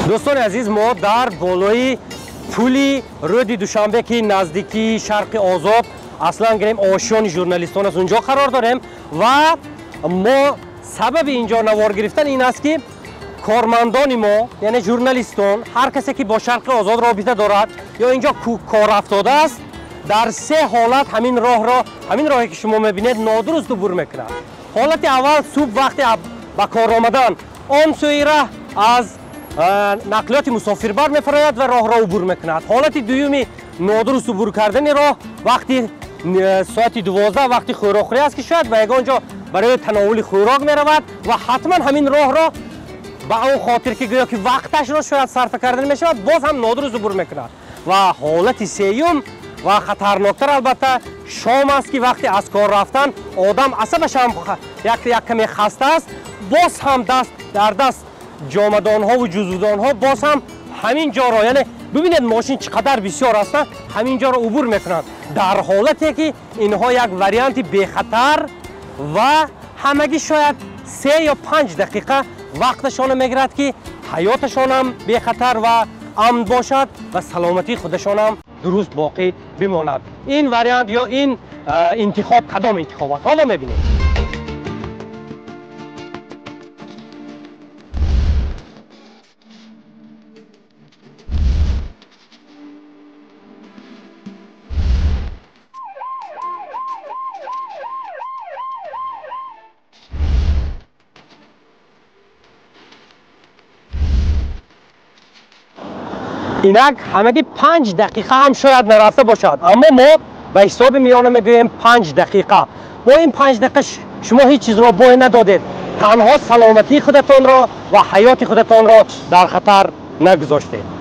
دوستان عزیز، ما در بالای پل رود دوشنبه که نزدیکی شرق آزاد اصلا گریم آشیان ژورنالیستان از اونجا قرار داریم و ما سبب اینجا نوار گرفتن این است که کارمندان ما یعنی ژورنالیستان، هر کسی که با شرق آزاد رابطه دارد یا اینجا کار افتاده است، در سه حالت همین راهی که شما میبینید نادرست عبور میکنند. حالت اول صبح وقتی به کار آمدن آن سوی راه از نقلیات مسافربر میفراید و راه را عبور میکند. حالت دومی نادرست عبور کردن راه وقتی ساعت 12 وقتی خوراکخوری است که شاید به یگانجا برای تناول خوراک میرود و حتما همین راه را با اون خاطر که گویا که وقتش را شاید صرف کردن میشود باز هم نادرست عبور میکند. و حالت سوم و خطرناکتر البته شام است که وقتی از کار رفتن آدم عصبش هم یک کمی خسته است، باز هم دست در دست جامدان ها و جزودان ها باز هم همین جا را، یعنی ببینید ماشین چقدر بسیار هستند، همین جا را عبور میکنند، در حالتی که اینها یک وریانت بی خطر و همگی شاید 3 یا 5 دقیقه وقتشان میگیرد که حیاتشان هم بی خطر و امن باشد و سلامتی خودشان هم درست باقی بماند. این وریانت یا این انتخاب کدام انتخابات؟ حالا میبینید. اینک همگی 5 دقیقه هم شاید نرفته باشد، اما ما به حساب میانه میگوییم 5 دقیقه. با این 5 دقیقه شما هیچ چیز را بای ندادید، تنها سلامتی خودتان را و حیات خودتان را در خطر نگذاشتید.